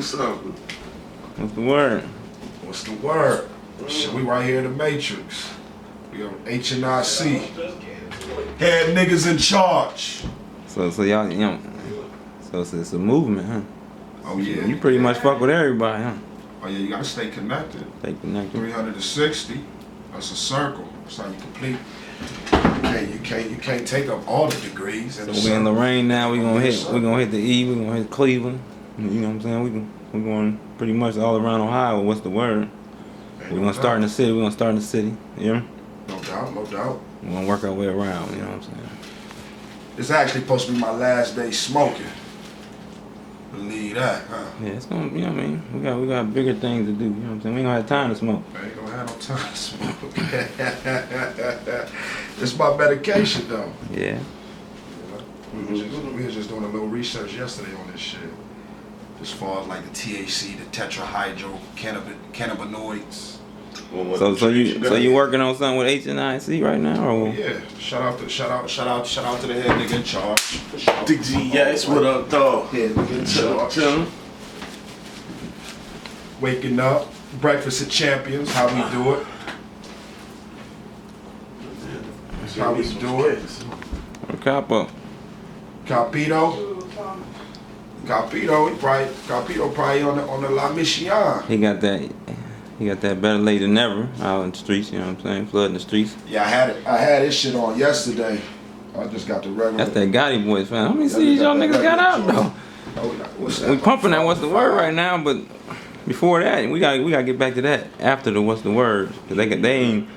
something. What's the word? What's the word? Shit, we right here in the Matrix. We on HNIC. Head niggas in charge. So y'all, you know, so it's a movement, huh? Oh yeah. You pretty much fuck with everybody, huh? Oh yeah, you gotta stay connected. Stay connected. 360. That's a circle. That's how you complete. You can't take up all the degrees. So we in Lorraine now. We gonna hit the E. We gonna hit Cleveland. You know what I'm saying? We going pretty much all around Ohio. What's the word? We gonna start in the city. We gonna start in the city. Yeah. No doubt, no doubt. We gonna work our way around. You know what I'm saying? It's actually supposed to be my last day smoking. Believe that, huh? Yeah, it's gonna. You know what I mean? We got bigger things to do. You know what I'm saying? We ain't gonna have time to smoke. I ain't gonna have no time to smoke. It's my medication though. Yeah. We were just doing a little research yesterday on this shit. As far as like the THC, the Tetrahydrocannibinoids. So you working on something with HNIC right now, or? Yeah. Shout out to the head nigga in charge. DGS, what up, dog? Head nigga in charge. Waking up, breakfast of champions. How we do it? How we do it? Capo. Capito, probably on the La Mission. He got that better late than never out in the streets. You know what I'm saying? Flooding the streets. Yeah, I had this shit on yesterday. I just got the regular. That's that Gotti boys, fam. How many CDs y'all niggas got out though? We pumping that what's the word right now, but before that, we gotta get back to that after the what's the word, cause they ain't.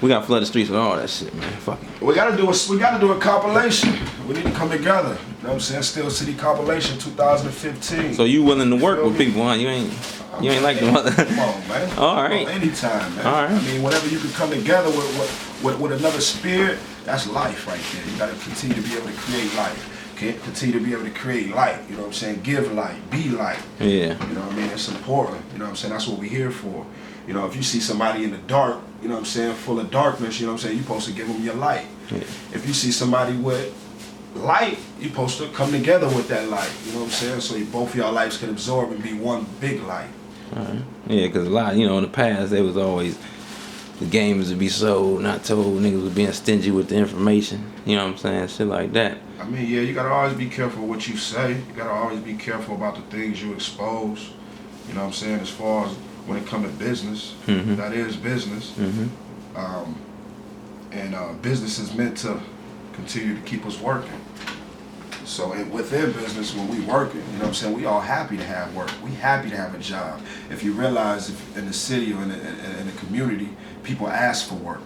We got to flood the streets with all that shit, man. Fuck it. We gotta do a compilation. We need to come together. You know what I'm saying? Steel City compilation 2015. So you willing to work with people, huh? You ain't like the mother. Come on, man. All right. Anytime, man. All right. I mean, whenever you can come together with another spirit, that's life right there. You gotta continue to be able to create life. Continue to be able to create light. You know what I'm saying? Give light. Be light. Yeah. You know what I mean? It's important. You know what I'm saying? That's what we're here for. You know, if you see somebody in the dark, you know what I'm saying, full of darkness, you know what I'm saying, you're supposed to give them your light. Yeah. If you see somebody with light, you're supposed to come together with that light. You know what I'm saying? So both of y'all lights can absorb and be one big light. All right. Yeah, because a lot, you know, in the past, they was always, the games would be sold, not told, niggas was being stingy with the information. You know what I'm saying? Shit like that. I mean, yeah, you got to always be careful what you say. You got to always be careful about the things you expose. You know what I'm saying? As far as when it comes to business, that is business. Business is meant to continue to keep us working. So within business, when we working, you know what I'm saying, we all happy to have work. We happy to have a job. If you realize in the city or in the community, people ask for work.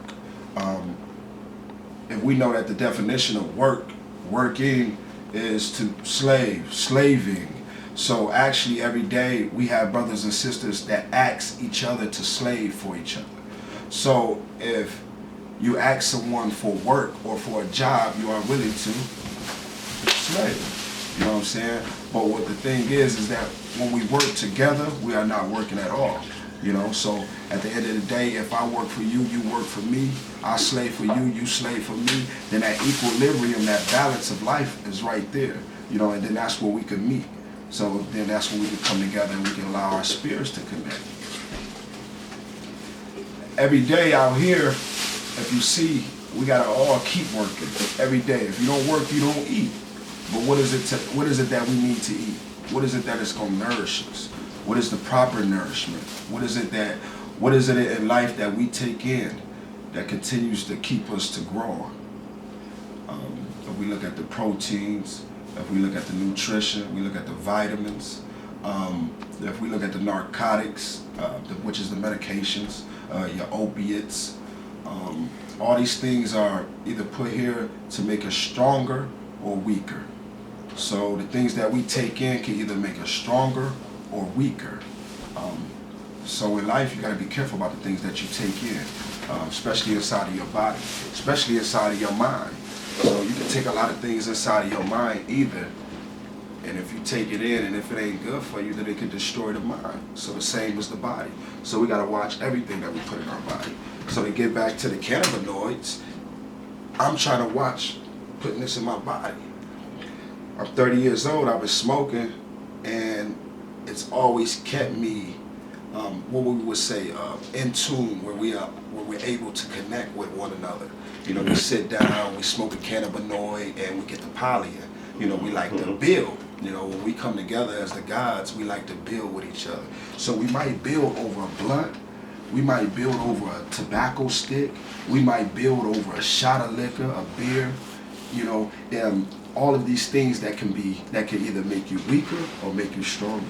If we know that the definition of working is to slaving. So actually every day we have brothers and sisters that ask each other to slave for each other. So if you ask someone for work or for a job, you are willing to slave. You know what I'm saying? But what the thing is that when we work together, we are not working at all. You know, so at the end of the day, if I work for you, you work for me, I slave for you, you slave for me, then that equilibrium, that balance of life is right there. You know, and then that's where we can meet. So then that's when we can come together and we can allow our spirits to connect. Every day out here, if you see, we gotta all keep working every day. If you don't work, you don't eat. But what is it that we need to eat? What is it that is gonna nourish us? What is the proper nourishment? What is it in life that we take in that continues to keep us to grow? If we look at the proteins, if we look at the nutrition, we look at the vitamins, if we look at the narcotics, which is the medications, your opiates, all these things are either put here to make us stronger or weaker. So the things that we take in can either make us stronger or weaker. So in life, you got to be careful about the things that you take in, especially inside of your body, especially inside of your mind. So you can take a lot of things inside of your mind either, and if you take it in and if it ain't good for you, then it can destroy the mind. So the same as the body. So we got to watch everything that we put in our body. So to get back to the cannabinoids, I'm trying to watch putting this in my body. I'm 30 years old, I've been smoking, and it's always kept me, what we would say, in tune, where we're able to connect with one another. You know, we sit down, we smoke a cannabinoid, and we get the poly. You know, we like to build. You know, when we come together as the gods, we like to build with each other. So we might build over a blunt, we might build over a tobacco stick, we might build over a shot of liquor, a beer, you know, all of these things that can either make you weaker or make you stronger.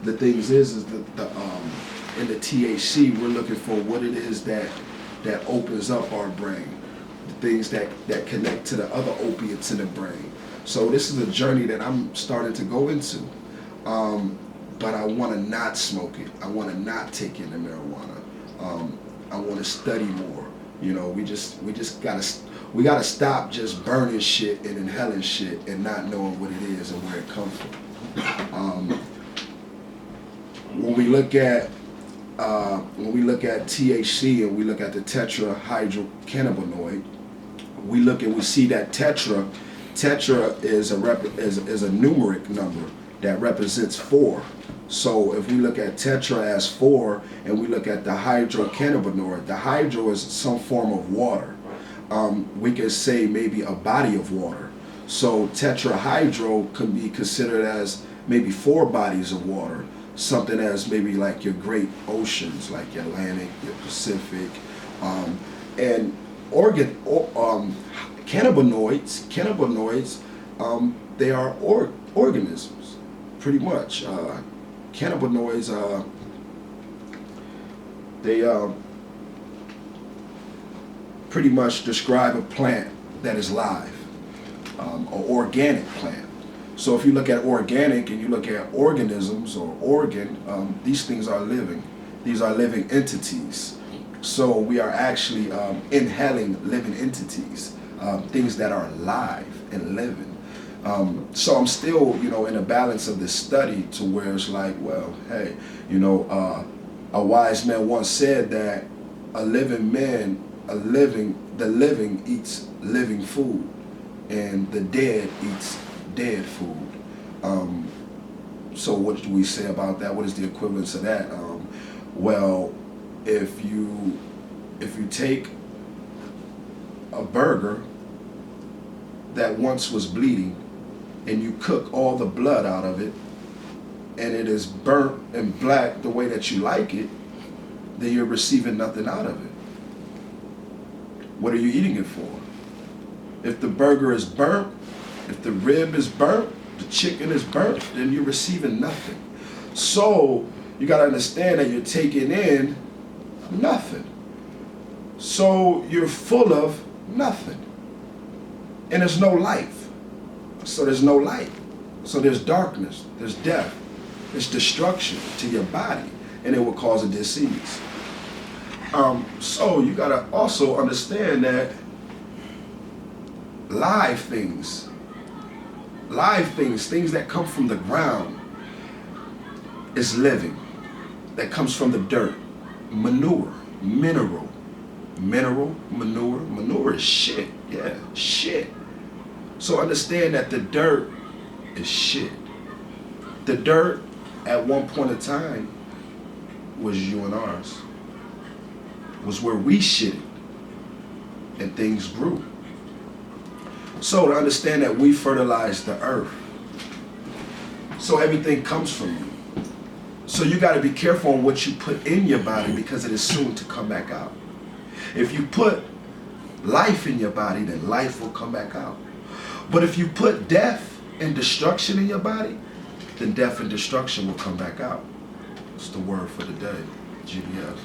The things is that in the THC, we're looking for what it is that opens up our brain, the things that connect to the other opiates in the brain. So this is a journey that I'm starting to go into, but I want to not smoke it. I want to not take in the marijuana. I want to study more. You know, we gotta stop just burning shit and inhaling shit and not knowing what it is and where it comes from. When we look at THC and we look at the tetrahydrocannibinol, we see that tetra is a numeric number that represents 4. So if we look at tetra as 4 and we look at the hydrocannabinol, the hydro is some form of water. We could say maybe a body of water. So tetrahydro can be considered as maybe 4 bodies of water. Something as maybe like your great oceans, like your Atlantic, your Pacific, and cannabinoids, they are organisms, pretty much. Cannabinoids, they pretty much describe a plant that is live, an organic plant. So if you look at organic and you look at organisms or organ, these things are living. These are living entities. So we are actually inhaling living entities, things that are alive and living. So I'm still, you know, in a balance of this study to where it's like, well, hey, you know, a wise man once said that the living eats living food, and the dead eats dead food. So what do we say about that? What is the equivalence of that? Well, if you take a burger that once was bleeding and you cook all the blood out of it and it is burnt and black the way that you like it, then you're receiving nothing out of it. What are you eating it for? If the burger is burnt, if the rib is burnt, the chicken is burnt, then you're receiving nothing. So you got to understand that you're taking in nothing. So you're full of nothing. And there's no life. So there's no light. So there's darkness, there's death, there's destruction to your body, and it will cause a disease. So you got to also understand that live things, things that come from the ground is living, that comes from the dirt, manure, manure is shit, yeah, shit. So understand that the dirt is shit. The dirt at one point in time was you and ours, was where we shitted and things grew. So to understand that we fertilize the earth. So everything comes from you. So you got to be careful on what you put in your body because it is soon to come back out. If you put life in your body, then life will come back out. But if you put death and destruction in your body, then death and destruction will come back out. It's the word for the day, GBF.